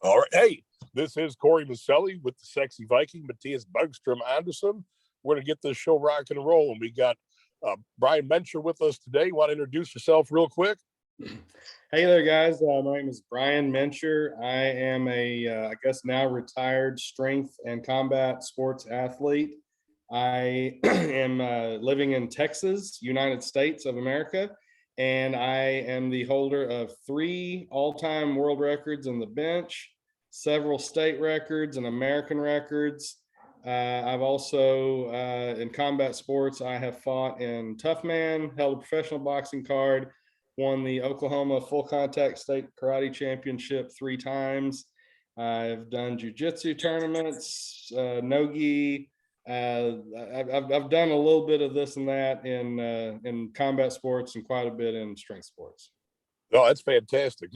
All right. Hey, this is Corey Maselli with the Sexy Viking, Matthias Bergstrom Anderson. We're going to get this show rocking and rolling. We got Brian Mincher with us today. You want to introduce yourself real quick? Hey there, guys. My name is Brian Mincher. I am I guess now retired strength and combat sports athlete. I am living in Texas, United States of America, and I am the holder of 3 all-time world records in the bench, several state records and American records. I've also, in combat sports, I have fought in Tough Man, held a professional boxing card, won the Oklahoma Full Contact State Karate Championship 3 times. I've done jiu-jitsu tournaments, no-gi. I've done a little bit of this and that in combat sports and quite a bit in strength sports. Oh, that's fantastic.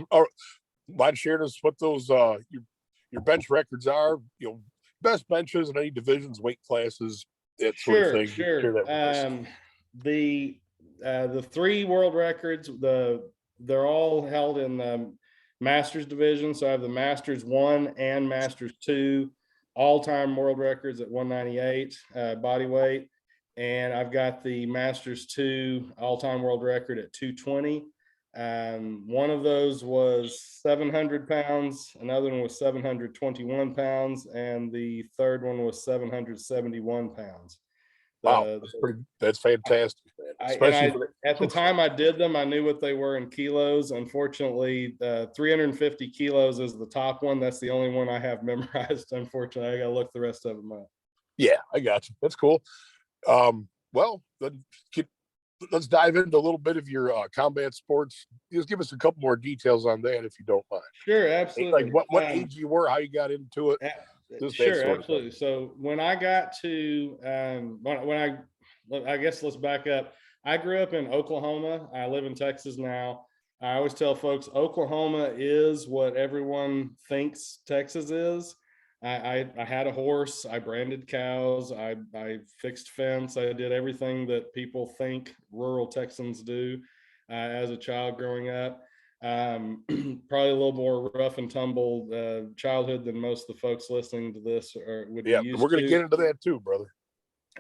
Mind sharing us what those your bench records are? Best benches in any divisions, weight classes, that sort of thing. Sure. The 3 world records, they're all held in the Masters division. So I have the Masters 1 and Masters 2 all-time world records at 198 body weight, and I've got the Masters 2 all-time world record at 220. One of those was 700 pounds, another one was 721 pounds, and the third one was 771 pounds. Wow, that's fantastic. At the time I did them, I knew what they were in kilos. Unfortunately, 350 kilos is the top one. That's the only one I have memorized. Unfortunately, I got to look the rest of them up. Yeah, I got you. That's cool. Well, then let's dive into a little bit of your combat sports. Just give us a couple more details on that, if you don't mind. Sure, absolutely. Like what age you were, how you got into it. Sure, absolutely. So when I got to I guess let's back up. I grew up in Oklahoma. I live in Texas now. I always tell folks Oklahoma is what everyone thinks Texas is. I had a horse. I branded cows. I fixed fence. I did everything that people think rural Texans do as a child growing up. Probably a little more rough and tumble childhood than most of the folks listening to this would be used to. We're going to get into that too, brother.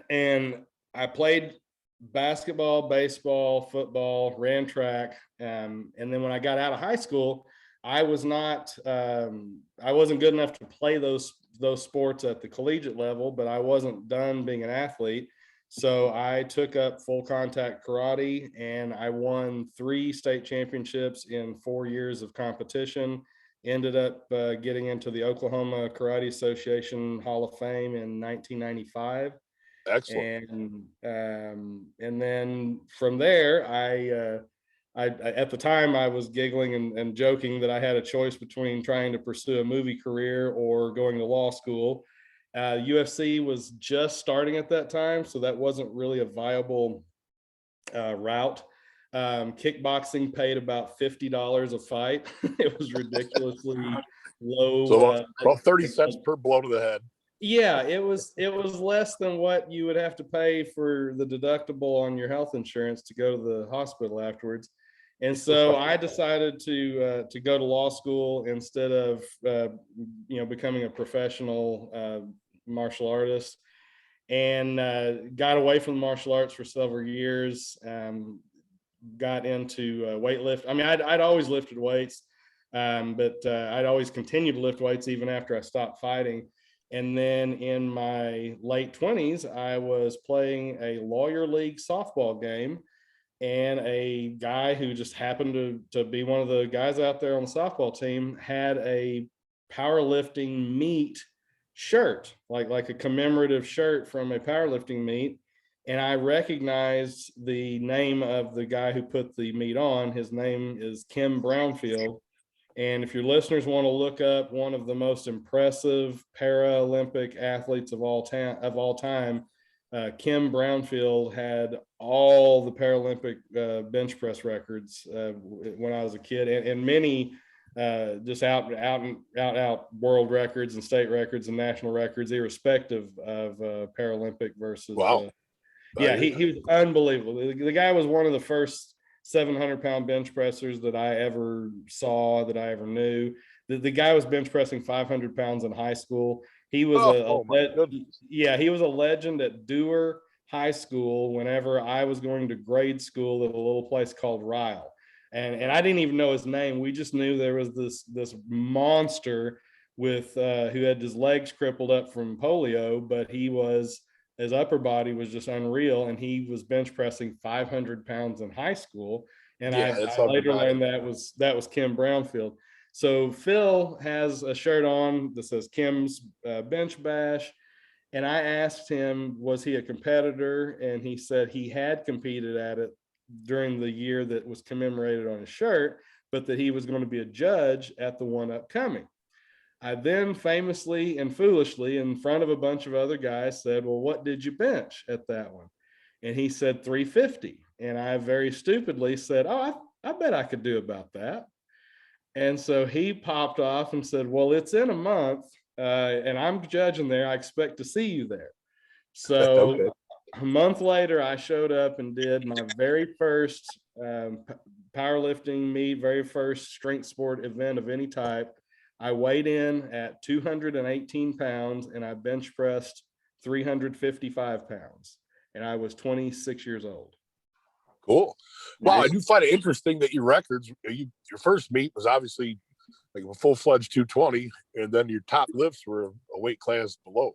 And I played basketball, baseball, football, ran track, and then when I got out of high school, I wasn't good enough to play those sports at the collegiate level, but I wasn't done being an athlete. So I took up full contact karate, and I won 3 state championships in 4 years of competition. Ended up getting into the Oklahoma Karate Association Hall of Fame in 1995. Excellent. And then from there, I at the time I was giggling and joking that I had a choice between trying to pursue a movie career or going to law school. UFC was just starting at that time, so that wasn't really a viable route. Kickboxing paid about $50 a fight. It was ridiculously low. So about 30 cents per blow to the head. Yeah, it was less than what you would have to pay for the deductible on your health insurance to go to the hospital afterwards. And so I decided to go to law school instead of becoming a professional martial artist, and got away from martial arts for several years. Got into weightlift. I mean, I'd always lifted weights, but I'd always continued to lift weights even after I stopped fighting. And then in my late 20s, I was playing a lawyer league softball game, and a guy who just happened to be one of the guys out there on the softball team had a powerlifting meet shirt, like a commemorative shirt from a powerlifting meet. And I recognized the name of the guy who put the meet on. His name is Kim Brownfield. And if your listeners want to look up one of the most impressive Paralympic athletes of all time, Kim Brownfield had all the Paralympic bench press records when I was a kid, and many just out world records and state records and national records, irrespective of Paralympic versus. Wow. He was unbelievable. The guy was one of the first 700-pound bench pressers that I ever saw, that I ever knew. The guy was bench pressing 500 pounds in high school. He was Oh my goodness. he was a legend at Dewar High School whenever I was going to grade school at a little place called Ryle. And I didn't even know his name. We just knew there was this monster with who had his legs crippled up from polio, but his upper body was just unreal, and he was bench pressing 500 pounds in high school. And Yeah, I later learned that was Kim Brownfield. So Phil has a shirt on that says Kim's Bench Bash. And I asked him, was he a competitor? And he said he had competed at it during the year that was commemorated on his shirt, but that he was going to be a judge at the one upcoming. I then famously and foolishly, in front of a bunch of other guys, said, well, what did you bench at that one? And he said 350. And I very stupidly said, oh, I bet I could do about that. And so he popped off and said, well, it's in a month, and I'm judging there. I expect to see you there. So Okay. a month later, I showed up and did my very first powerlifting meet, very first strength sport event of any type. I weighed in at 218 pounds and I bench pressed 355 pounds. And I was 26 years old. Cool. Wow, I do find it interesting that your records, your first meet was obviously like a full-fledged 220, and then your top lifts were a weight class below.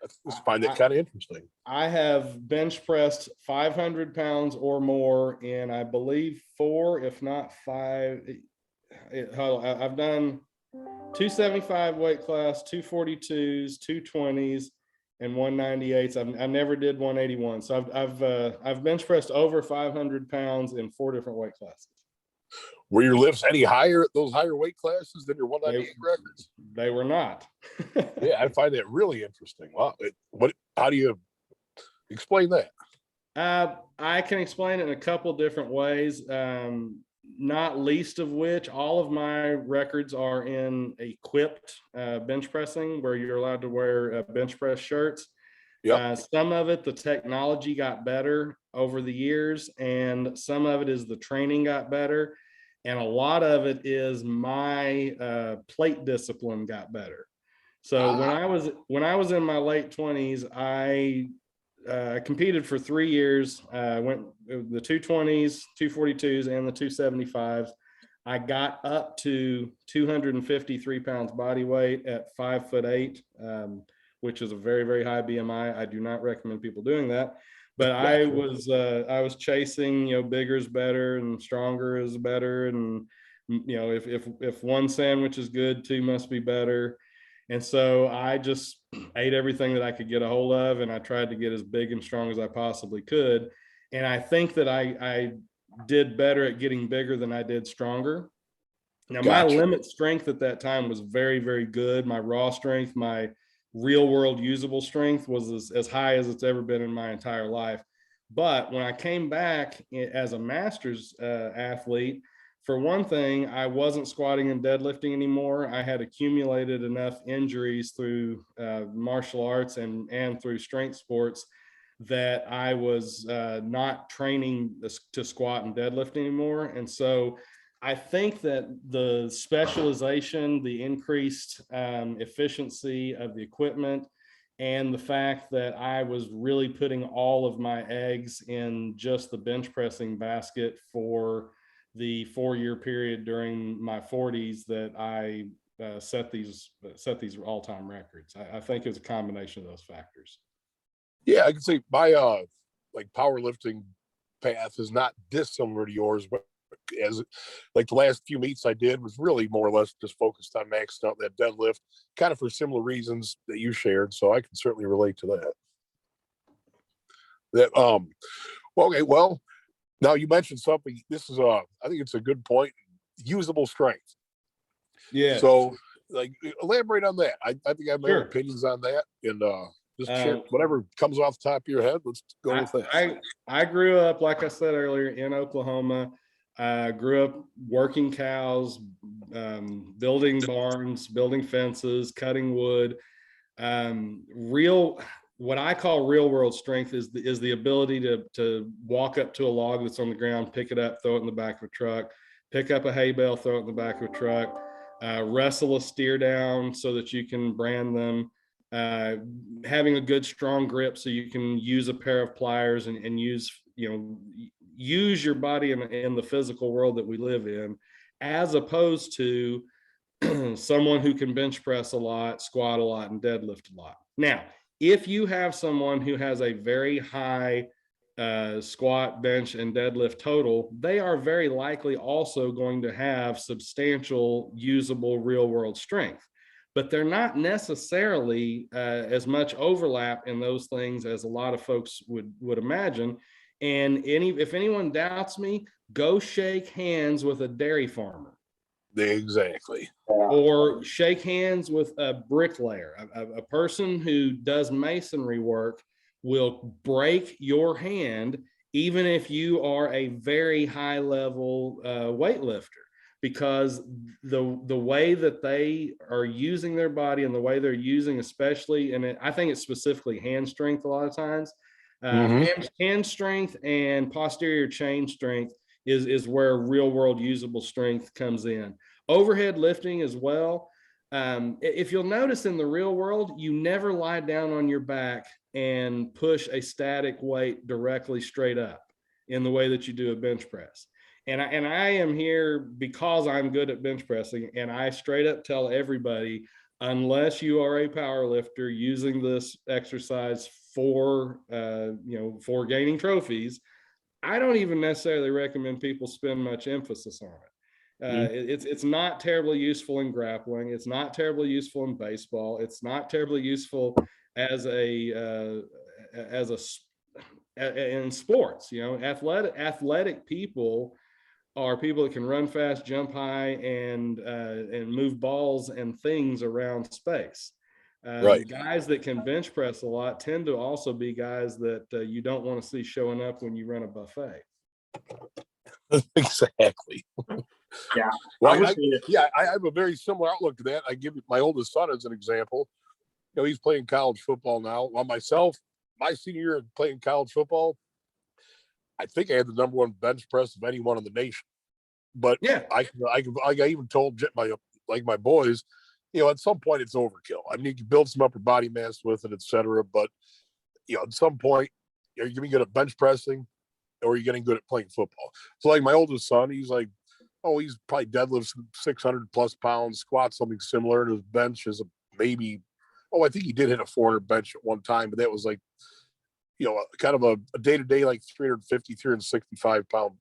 I just find that kind of interesting. I have bench pressed 500 pounds or more in, I believe, 4, if not 5. I've done 275 weight class, 242s, 220s, and 198s. I never did 181. So I've bench pressed over 500 pounds in 4 different weight classes. Were your lifts any higher at those higher weight classes than your 198 records? They were not. Yeah, I find that really interesting. Wow. How do you explain that? I can explain it in a couple different ways. Not least of which, all of my records are in equipped bench pressing, where you're allowed to wear bench press shirts. Some of it, the technology got better over the years, and some of it is the training got better, and a lot of it is my plate discipline got better. So when I was in my late 20s, I competed for 3 years. Went the 220s, 242s, and the 275s. I got up to 253 pounds body weight at 5'8", which is a very, very high BMI. I do not recommend people doing that. But I was chasing, bigger is better and stronger is better. And, if one sandwich is good, 2 must be better. And so I just ate everything that I could get a hold of, and I tried to get as big and strong as I possibly could. And I think that I did better at getting bigger than I did stronger. Now, my limit strength at that time was very, very good. My raw strength, my real world usable strength was as high as it's ever been in my entire life. But when I came back as a master's athlete, for one thing, I wasn't squatting and deadlifting anymore. I had accumulated enough injuries through martial arts and through strength sports that I was not training to squat and deadlift anymore. And so I think that the specialization, the increased efficiency of the equipment, and the fact that I was really putting all of my eggs in just the bench pressing basket for the 4-year period during my 40s that I set these all-time records. I think it was a combination of those factors. Yeah, I can say my like powerlifting path is not dissimilar to yours, but as like the last few meets I did was really more or less just focused on maxing out that deadlift, kind of for similar reasons that you shared. So I can certainly relate to that. Okay, well, now you mentioned something. This is I think it's a good point. Usable strength. Yeah. So like elaborate on that. I think I have my own opinions on that, and just share whatever comes off the top of your head. Let's go with that. I grew up, like I said earlier, in Oklahoma. I grew up working cows, building barns, building fences, cutting wood. What I call real world strength is the ability to walk up to a log that's on the ground, pick it up, throw it in the back of a truck, pick up a hay bale, throw it in the back of a truck. wrestle a steer down so that you can brand them, having a good strong grip so you can use a pair of pliers and use your body in the physical world that we live in, as opposed to someone who can bench press a lot, squat a lot, and deadlift a lot. Now, if you have someone who has a very high squat, bench, and deadlift total, they are very likely also going to have substantial usable real world strength. But they're not necessarily as much overlap in those things as a lot of folks would imagine. And if anyone doubts me, go shake hands with a dairy farmer. Exactly. Or shake hands with a bricklayer. A person who does masonry work will break your hand, even if you are a very high level weightlifter, because the way that they are using their body and the way they're using, especially, and I think it's specifically hand strength a lot of times, hand strength and posterior chain strength is where real world usable strength comes in. Overhead lifting as well. If you'll notice in the real world, you never lie down on your back and push a static weight directly straight up in the way that you do a bench press. And I am here because I'm good at bench pressing, and I straight up tell everybody, unless you are a power lifter using this exercise for gaining trophies, I don't even necessarily recommend people spend much emphasis on it. It's not terribly useful in grappling. It's not terribly useful in baseball. It's not terribly useful as in sports. Athletic people are people that can run fast, jump high, and move balls and things around space. Right. Guys that can bench press a lot tend to also be guys that you don't want to see showing up when you run a buffet. Exactly. Yeah. Well, I have a very similar outlook to that. I give my oldest son as an example. He's playing college football now. While myself, my senior year playing college football, I think I had the number one bench press of anyone in the nation. But yeah, I even told my boys, at some point it's overkill. I mean, you can build some upper body mass with it, etc. But at some point, you're getting good at bench pressing, or you're getting good at playing football. So, like my oldest son, he's like, he's probably deadlifts 600 plus pounds, squats something similar, and his bench is maybe. I think he did hit a 400 bench at one time, but that was like, kind of a day-to-day, like 350, 365 pound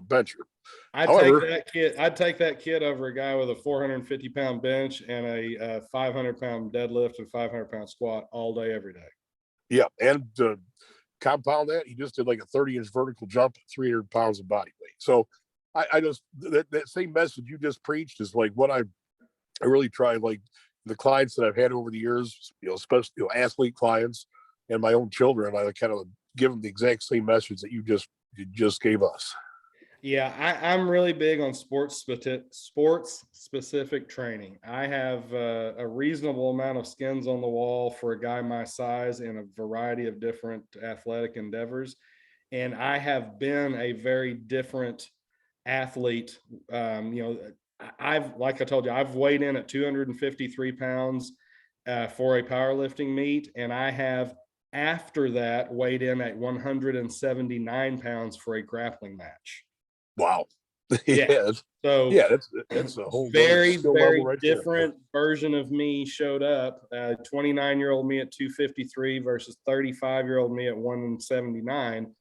bencher. I'd take that kid over a guy with a 450 pound bench and a 500 pound deadlift and 500 pound squat all day, every day. Yeah. And to compound that, he just did like a 30-inch vertical jump at 300 pounds of body weight. So I just, that same message you just preached is like what I really try, like the clients that I've had over the years, especially athlete clients and my own children, I kind of give them the exact same message that you just gave us. Yeah, I'm really big on sports specific training. I have a reasonable amount of skins on the wall for a guy my size in a variety of different athletic endeavors. And I have been a very different athlete. Like I told you, I've weighed in at 253 pounds for a powerlifting meet. And I have, after that, weighed in at 179 pounds for a grappling match. Wow. Yeah. So that's a whole very right different version of me showed up. 29-year-old me at 253 versus 35-year-old me at 179.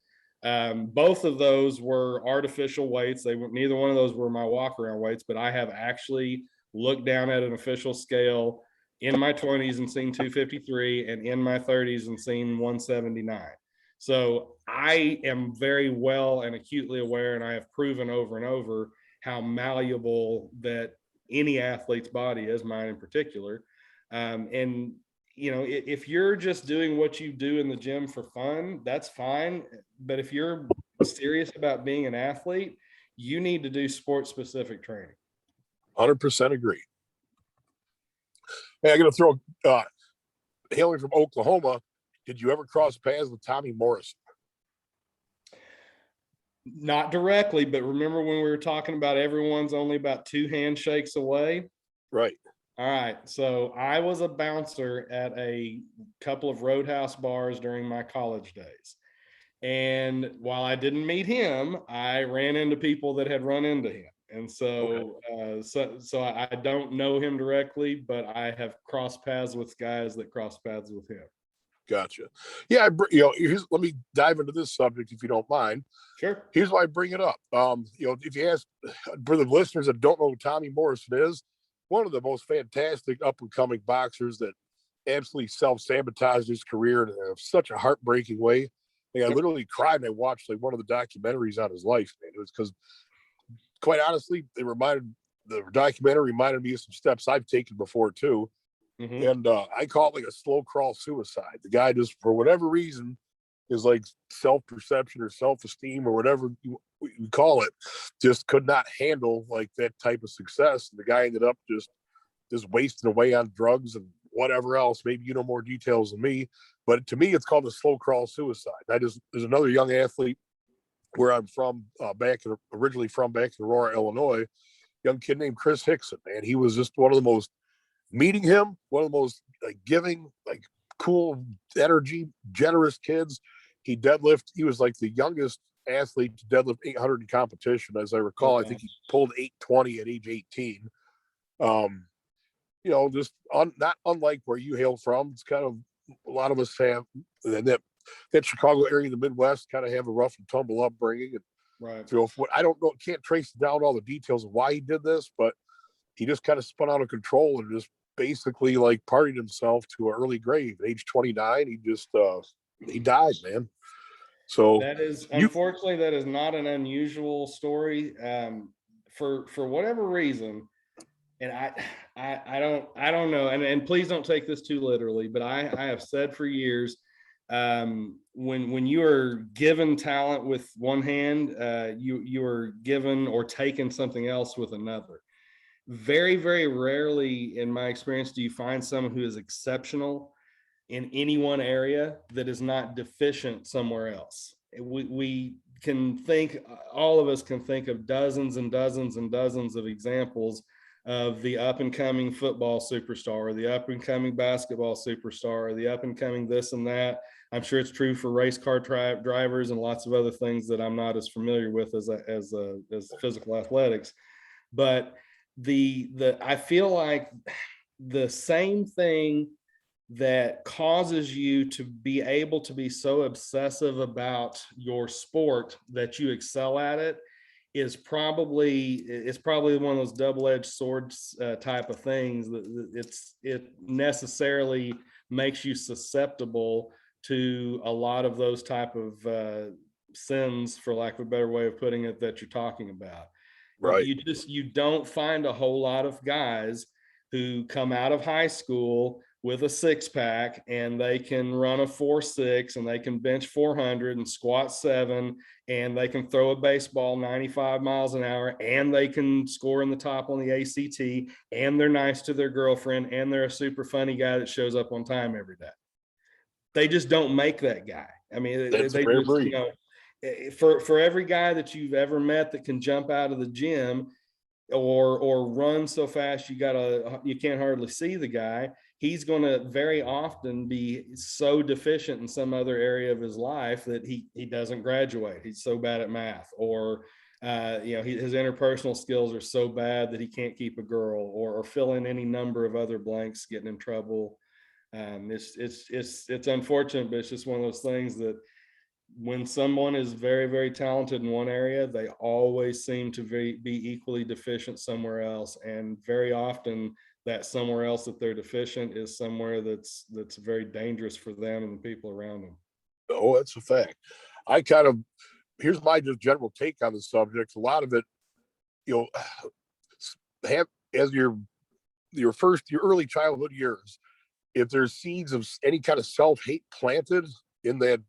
Both of those were artificial weights. Neither one of those were my walk around weights, but I have actually looked down at an official scale in my 20s and seen 253, and in my 30s and seen 179. So I am very well and acutely aware, and I have proven over and over how malleable that any athlete's body is, mine in particular. If you're just doing what you do in the gym for fun, that's fine. But if you're serious about being an athlete, you need to do sport specific training. 100% agree. Hey, I'm going to throw, hailing from Oklahoma, did you ever cross paths with Tommy Morrison? Not directly, but remember when we were talking about everyone's only about 2 handshakes away? Right. All right. So I was a bouncer at a couple of Roadhouse bars during my college days. And while I didn't meet him, I ran into people that had run into him. And Okay. so I don't know him directly, but I have crossed paths with guys that cross paths with him. Gotcha. Yeah. Let me dive into this subject if you don't mind. Sure. Here's why I bring it up. If you ask for the listeners that don't know who Tommy Morrison is, one of the most fantastic up and coming boxers that absolutely self sabotaged his career in such a heartbreaking way. Like, I Yep. literally cried when I watched like one of the documentaries on his life. Man, it was because, quite honestly, the documentary reminded me of some steps I've taken before too, Mhm. and I call it like a slow crawl suicide. The guy just, for whatever reason, is like self perception or self esteem or whatever you call it, just could not handle like that type of success. And the guy ended up just wasting away on drugs and whatever else. Maybe you know more details than me, but to me, it's called a slow crawl suicide. There's another young athlete where I'm from, originally from back in Aurora, Illinois, young kid named Chris Hickson. Man, he was just one of the most, meeting him, one of the most like giving, like cool energy, generous kids. He was like the youngest athlete to deadlift 800 in competition. As I recall, I think he pulled 820 at age 18. Um, just not unlike where you hail from. It's kind of, a lot of us have, and that Chicago area, the Midwest, kind of have a rough and tumble upbringing. And Right. I don't know, can't trace down all the details of why he did this, but he just kind of spun out of control and just basically like partied himself to an early grave. At age 29, he died, man. So That is, you unfortunately, that is not an unusual story. For whatever reason, and I don't know, and please don't take this too literally, but I have said for years, when you are given talent with one hand, you are given or taken something else with another. Very, very rarely in my experience do you find someone who is exceptional in any one area that is not deficient somewhere else. We can think, all of us can think of dozens and dozens and dozens of examples of the up and coming football superstar, or the up and coming basketball superstar, or the up and coming this and that. I'm sure it's true for race car drivers and lots of other things that I'm not as familiar with as physical athletics. But I feel like the same thing that causes you to be able to be so obsessive about your sport that you excel at it it's probably one of those double-edged swords type of things that it necessarily makes you susceptible to a lot of those type of sins, for lack of a better way of putting it, that you're talking about. right, You don't find a whole lot of guys who come out of high school with a six pack and they can run a 4.6 and they can bench 400 and squat 7 and they can throw a baseball 95 miles an hour and they can score in the top on the ACT and they're nice to their girlfriend and they're a super funny guy that shows up on time every day. They just don't make that guy. I mean, that's a they rare just, breed. for every guy that you've ever met that can jump out of the gym or run so fast you can't hardly see the guy, he's going to very often be so deficient in some other area of his life that he doesn't graduate. He's so bad at math, or his interpersonal skills are so bad that he can't keep a girl, or fill in any number of other blanks, getting in trouble. It's unfortunate, but it's just one of those things that when someone is very, very talented in one area, they always seem to be equally deficient somewhere else. And very often that somewhere else that they're deficient is somewhere that's very dangerous for them and the people around them. Oh, that's a fact. I kind of Here's my just general take on the subject. A lot of it, you know, have as your early childhood years, if there's seeds of any kind of self-hate planted in that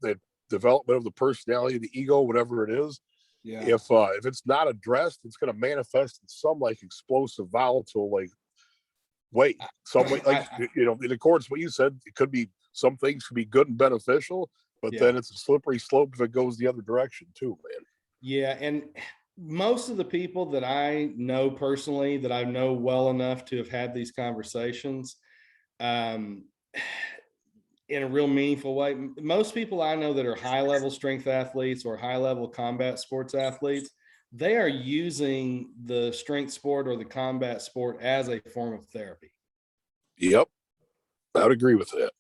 development of the personality, the ego, whatever it is, Yeah. if it's not addressed, it's going to manifest in some like explosive, volatile like way, some way, like in accordance with what you said, it could be, some things could be good and beneficial, but Yeah. then it's a slippery slope if it goes the other direction too, man. Yeah. And most of the people that I know personally, that I know well enough to have had these conversations, um, in a real meaningful way. Most people I know that are high level strength athletes or high level combat sports athletes, they are using the strength sport or the combat sport as a form of therapy. Yep, I would agree with that.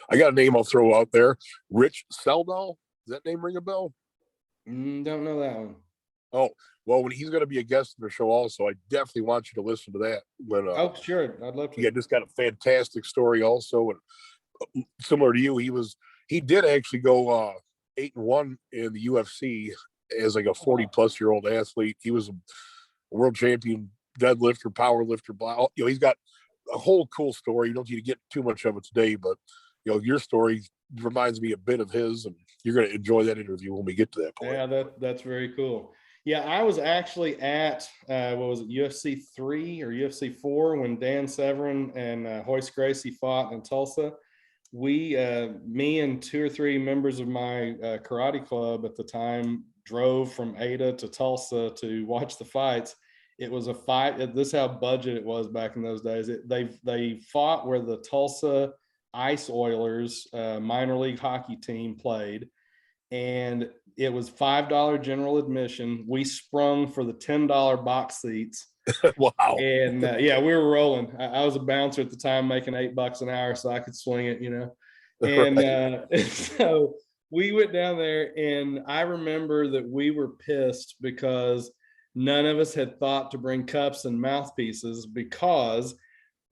I got a name I'll throw out there. Rich Seldal. Does that name ring a bell? Don't know that one. Oh, well, when he's going to be a guest in the show also, I definitely want you to listen to that. When Oh, sure. I'd love to. yeah, just got a fantastic story also. And similar to you, he did actually go 8-1 in the UFC as like a 40-plus-year-old athlete. He was a world champion deadlifter, power lifter. He's got a whole cool story. You don't need to get too much of it today, but your story reminds me a bit of his, and you're going to enjoy that interview when we get to that point. Yeah, that's very cool. Yeah, I was actually at what was it, UFC 3 or UFC 4 when Dan Severn and Hoist Gracie fought in Tulsa. Me and 2 or 3 members of my karate club at the time drove from Ada to Tulsa to watch the fights. It was a fight. This is how budget it was back in those days. They fought where the Tulsa Ice Oilers minor league hockey team played, and it was $5 general admission. We sprung for the $10 box seats. Wow. And yeah, we were rolling. I was a bouncer at the time, making $8 an hour, so I could swing it, And right. So we went down there, and I remember that we were pissed because none of us had thought to bring cups and mouthpieces, because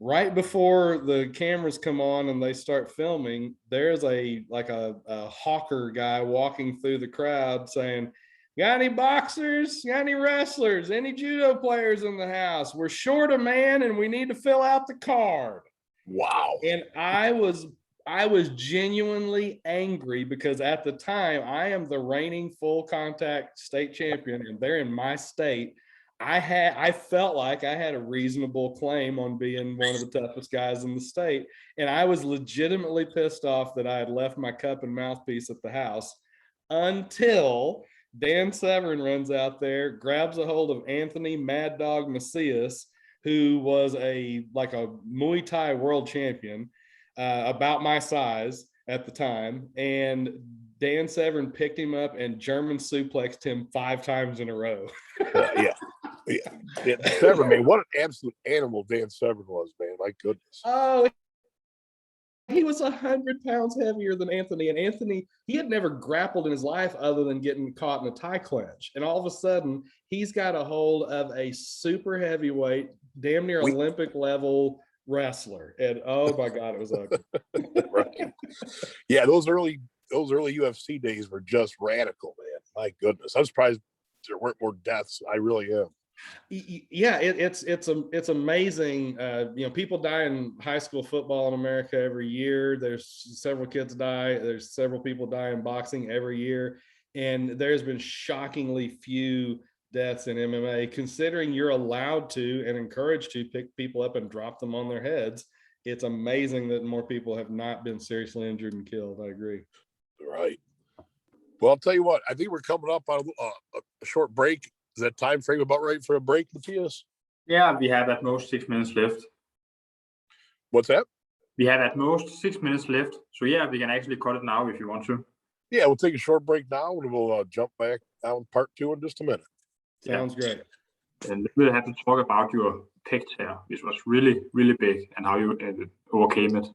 right before the cameras come on and they start filming, there's a hawker guy walking through the crowd saying, "Got any boxers? Got any wrestlers? Any judo players in the house? We're short a man and we need to fill out the card." Wow. And I was genuinely angry, because at the time I am the reigning full contact state champion, and they're in my state. I felt like I had a reasonable claim on being one of the toughest guys in the state. And I was legitimately pissed off that I had left my cup and mouthpiece at the house, until Dan Severn runs out there, grabs a hold of Anthony Mad Dog Macias, who was a Muay Thai world champion, about my size at the time. And Dan Severn picked him up and German suplexed him 5 times in a row. Yeah. Severn, man, what an absolute animal Dan Severn was, man. My goodness. Oh, he was 100 pounds heavier than Anthony. And Anthony, he had never grappled in his life other than getting caught in a tie clinch. And all of a sudden, he's got a hold of a super heavyweight, damn near Olympic level wrestler. And oh my God, it was ugly. Right. Yeah, those early UFC days were just radical, man. My goodness. I'm surprised there weren't more deaths. I really am. Yeah, it's amazing. People die in high school football in America every year. There's several kids die. There's several people die in boxing every year. And there's been shockingly few deaths in MMA, considering you're allowed to and encouraged to pick people up and drop them on their heads. It's amazing that more people have not been seriously injured and killed. I agree. Right. Well, I'll tell you what, I think we're coming up on a short break. Is that time frame about right for a break, Matthias? Yeah, we have at most 6 minutes left. What's that? We have at most 6 minutes left. So yeah, we can actually cut it now if you want to. Yeah, we'll take a short break now, and we'll jump back on part 2 in just a minute. Sounds great. And we'll have to talk about your pec tear, which was really, really big, and how you overcame it.